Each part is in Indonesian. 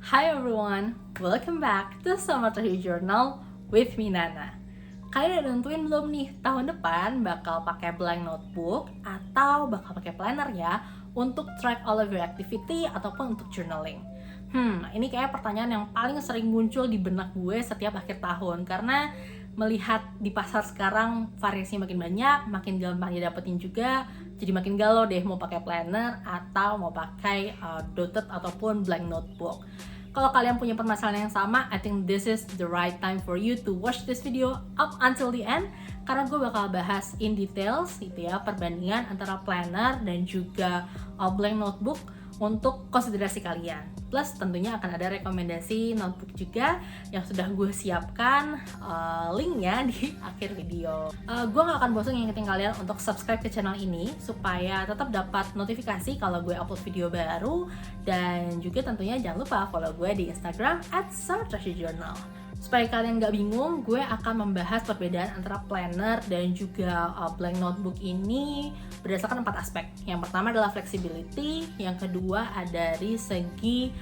Hi everyone, welcome back to Summer Journal with me Nana. Kalian udah nentuin belum nih tahun depan bakal pakai blank notebook atau bakal pakai planner ya untuk track all of your activity ataupun untuk journaling? Ini kayak pertanyaan yang paling sering muncul di benak gue setiap akhir tahun karena melihat di pasar sekarang variasinya makin banyak, makin gampang didapetin juga, jadi makin galau deh mau pakai planner atau mau pakai dotted ataupun blank notebook. Kalau kalian punya permasalahan yang sama, I think this is the right time for you to watch this video up until the end karena gue bakal bahas in details gitu ya perbandingan antara planner dan juga blank notebook untuk konsiderasi kalian. Plus tentunya akan ada rekomendasi notebook juga yang sudah gue siapkan linknya di akhir video. Gue gak akan bosan ngingetin kalian untuk subscribe ke channel ini supaya tetap dapat notifikasi kalau gue upload video baru, dan juga tentunya jangan lupa follow gue di Instagram @summerjournal. Supaya kalian nggak bingung, gue akan membahas perbedaan antara planner dan juga blank notebook ini berdasarkan 4 aspek. Yang pertama adalah flexibility, yang kedua dari segi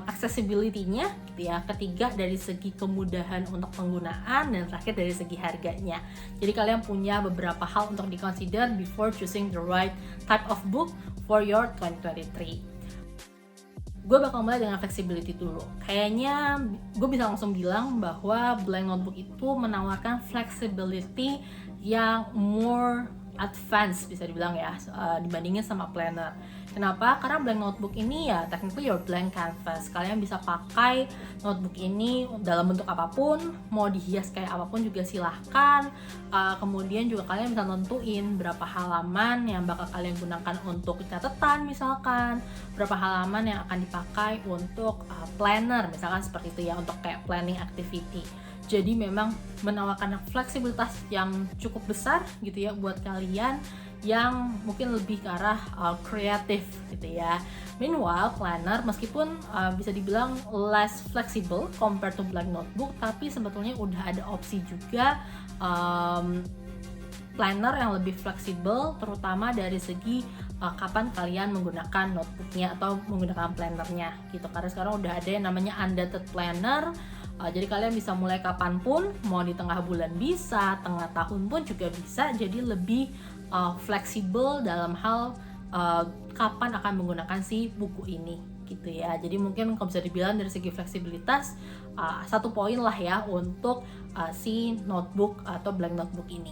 accessibility-nya gitu ya, ketiga dari segi kemudahan untuk penggunaan, dan terakhir dari segi harganya. Jadi kalian punya beberapa hal untuk di-consider before choosing the right type of book for your 2023. Gue bakal mulai dengan flexibility dulu. Kayaknya gue bisa langsung bilang bahwa blank notebook itu menawarkan flexibility yang more advance bisa dibilang ya dibandingin sama planner. Kenapa? Karena blank notebook ini ya technically your blank canvas. Kalian bisa pakai notebook ini dalam bentuk apapun, mau dihias kayak apapun juga silahkan. Kemudian juga kalian bisa nentuin berapa halaman yang bakal kalian gunakan untuk catatan misalkan, berapa halaman yang akan dipakai untuk planner misalkan seperti itu ya, untuk kayak planning activity. Jadi memang menawarkan fleksibilitas yang cukup besar gitu ya buat kalian yang mungkin lebih ke arah kreatif gitu ya. Meanwhile, planner meskipun bisa dibilang less flexible compared to blank notebook, tapi sebetulnya udah ada opsi juga planner yang lebih fleksibel, terutama dari segi kapan kalian menggunakan notebooknya atau menggunakan plannernya gitu. Karena sekarang udah ada yang namanya undated planner. Jadi kalian bisa mulai kapanpun, mau di tengah bulan bisa, tengah tahun pun juga bisa. Jadi lebih fleksibel dalam hal kapan akan menggunakan si buku ini gitu ya. Jadi mungkin kalau bisa dibilang dari segi fleksibilitas 1 poin lah ya untuk si notebook atau blank notebook ini.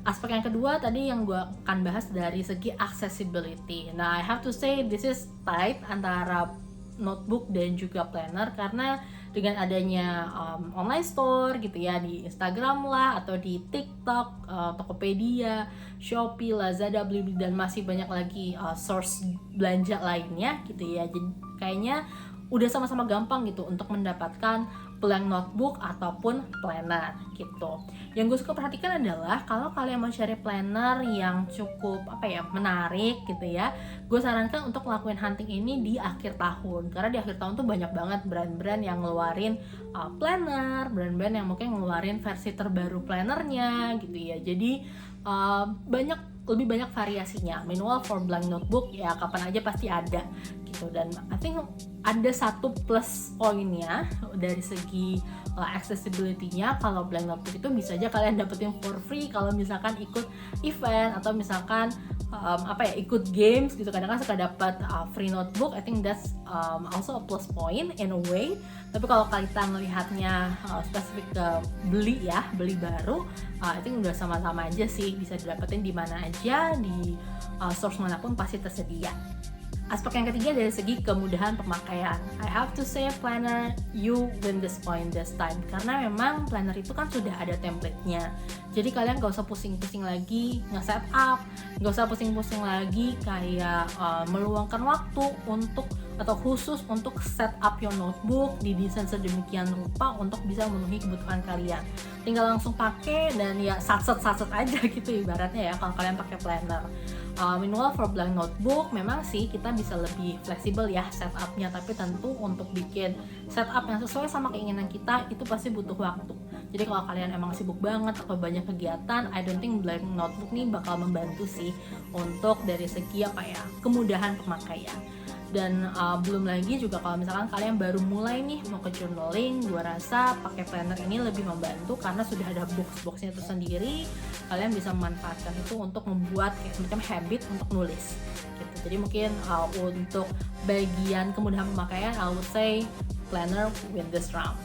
Aspek yang kedua tadi yang gue akan bahas dari segi accessibility. Nah, I have to say this is tight antara notebook dan juga planner karena dengan adanya online store gitu ya di Instagram lah atau di TikTok, Tokopedia, Shopee, Lazada, Blibli dan masih banyak lagi source belanja lainnya gitu ya. Jadi kayaknya udah sama-sama gampang gitu untuk mendapatkan blank notebook ataupun planner gitu. Yang gue suka perhatikan adalah kalau kalian mau cari planner yang cukup menarik gitu ya, gue sarankan untuk ngelakuin hunting ini di akhir tahun, karena di akhir tahun tuh banyak banget brand-brand yang ngeluarin planner, brand-brand yang mungkin ngeluarin versi terbaru plannernya gitu ya. Jadi lebih banyak variasinya. Meanwhile for blank notebook ya kapan aja pasti ada gitu, dan I think ada satu plus poinnya dari segi accessibility-nya. Kalau blank notebook itu bisa aja kalian dapetin for free kalau misalkan ikut event atau misalkan ikut games gitu, kadang-kadang suka dapat free notebook. I think that's also a plus point in a way. Tapi kalau kita melihatnya spesifik ke beli baru, I think udah sama-sama aja sih, bisa didapetin di mana aja, di source manapun pasti tersedia. Aspek yang ketiga dari segi kemudahan pemakaian. I have to say planner, you win this point this time. Karena memang planner itu kan sudah ada template-nya. Jadi kalian gak usah pusing-pusing lagi nge-set up, gak usah pusing-pusing lagi kayak meluangkan waktu untuk atau khusus untuk set up your notebook, didesain sedemikian rupa untuk bisa memenuhi kebutuhan kalian. Tinggal langsung pakai dan ya satset aja gitu ibaratnya ya kalau kalian pakai planner. Meanwhile for blank notebook memang sih kita bisa lebih fleksibel ya setupnya, tapi tentu untuk bikin setup yang sesuai sama keinginan kita itu pasti butuh waktu. Jadi kalau kalian emang sibuk banget atau banyak kegiatan, I don't think blank notebook nih bakal membantu sih untuk dari segi kemudahan pemakaian. Dan belum lagi juga kalau misalkan kalian baru mulai nih mau ke journaling, gue rasa pakai planner ini lebih membantu karena sudah ada box-boxnya tersendiri. Kalian bisa memanfaatkan itu untuk membuat kayak semacam habit untuk nulis gitu. Jadi mungkin untuk bagian kemudahan pemakaian, I would say planner win this round.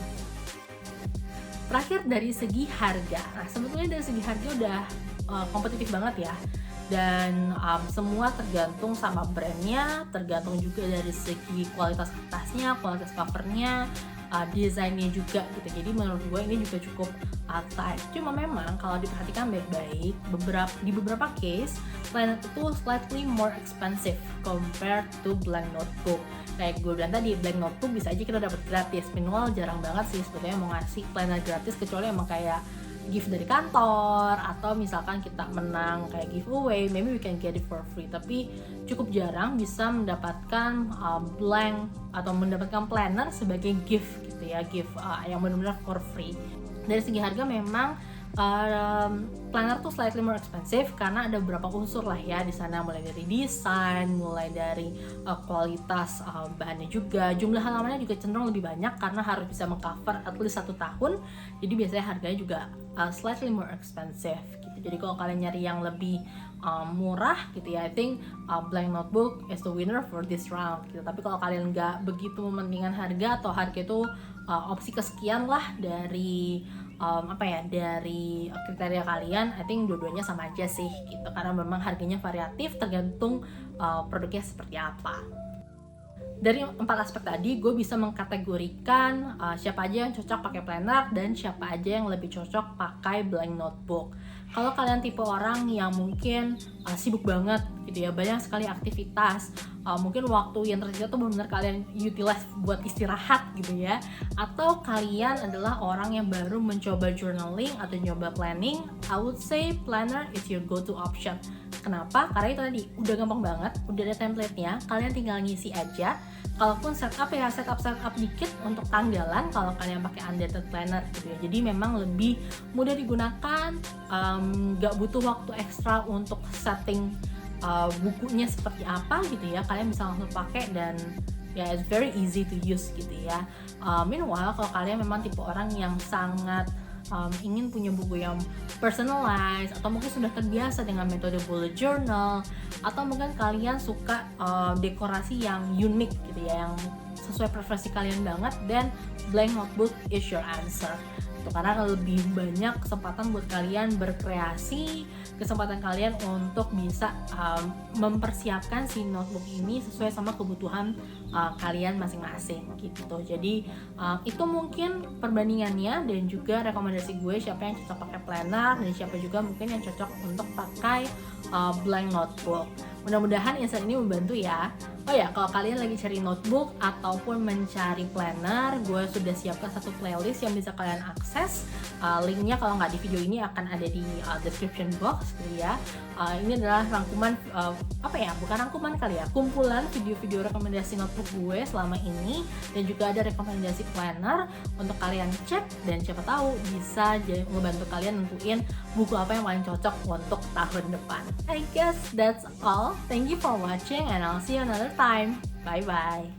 Terakhir dari segi harga, nah sebetulnya dari segi harga udah kompetitif banget ya, dan semua tergantung sama brandnya, tergantung juga dari segi kualitas kertasnya, kualitas covernya, desainnya juga gitu. Jadi menurut gue ini juga cukup tight. Cuma memang kalau diperhatikan baik-baik, di beberapa case planner itu slightly more expensive compared to blank notebook. Kayak gue bilang tadi, blank notebook bisa aja kita dapat gratis. Minimal jarang banget sih sebetulnya mau ngasih planner gratis, kecuali emang kayak gift dari kantor atau misalkan kita menang kayak giveaway, maybe we can get it for free. Tapi cukup jarang bisa mendapatkan blank atau mendapatkan planner sebagai gift gitu ya, gift yang benar-benar for free. Dari segi harga memang planner tuh slightly more expensive karena ada beberapa unsur lah ya di sana, mulai dari desain, mulai dari kualitas bahannya juga, jumlah halamannya juga cenderung lebih banyak karena harus bisa mengcover at least 1 tahun. Jadi biasanya harganya juga slightly more expensive gitu. Jadi kalau kalian nyari yang lebih murah gitu ya, I think blank notebook is the winner for this round gitu. Tapi kalau kalian nggak begitu mementingkan harga, atau harga itu opsi kesekian lah dari dari kriteria kalian, I think dua-duanya sama aja sih gitu, karena memang harganya variatif tergantung produknya seperti apa. Dari 4 aspek tadi, gue bisa mengkategorikan siapa aja yang cocok pakai planner dan siapa aja yang lebih cocok pakai blank notebook. Kalau kalian tipe orang yang mungkin sibuk banget gitu ya, banyak sekali aktivitas, mungkin waktu yang tersisa tuh benar-benar kalian utilize buat istirahat gitu ya, atau kalian adalah orang yang baru mencoba journaling atau nyoba planning, I would say planner is your go-to option. Kenapa? Karena itu tadi udah gampang banget, udah ada template-nya, kalian tinggal ngisi aja. Kalaupun setup dikit untuk tanggalan kalau kalian pakai undated planner gitu ya. Jadi memang lebih mudah digunakan, nggak butuh waktu ekstra untuk setting bukunya seperti apa gitu ya. Kalian bisa langsung pakai dan ya it's very easy to use gitu ya. Meanwhile kalau kalian memang tipe orang yang sangat ingin punya buku yang personalized, atau mungkin sudah terbiasa dengan metode bullet journal, atau mungkin kalian suka dekorasi yang unik gitu ya, yang sesuai preferensi kalian banget, dan blank notebook is your answer. Karena lebih banyak kesempatan buat kalian berkreasi, kesempatan kalian untuk bisa mempersiapkan si notebook ini sesuai sama kebutuhan kalian masing-masing gitu. Jadi itu mungkin perbandingannya dan juga rekomendasi gue siapa yang cocok pakai planner dan siapa juga mungkin yang cocok untuk pakai blank notebook. Mudah-mudahan insight ini membantu ya. Oh ya, kalau kalian lagi cari notebook ataupun mencari planner, gue sudah siapkan satu playlist yang bisa kalian akses. Linknya kalau nggak di video ini akan ada di description box gitu ya. Ini adalah rangkuman, bukan rangkuman kali ya, kumpulan video-video rekomendasi notebook gue selama ini, dan juga ada rekomendasi planner untuk kalian cek, dan siapa tahu bisa membantu kalian nentuin buku apa yang paling cocok untuk tahun depan. I guess that's all. Thank you for watching and I'll see you another time. Bye bye.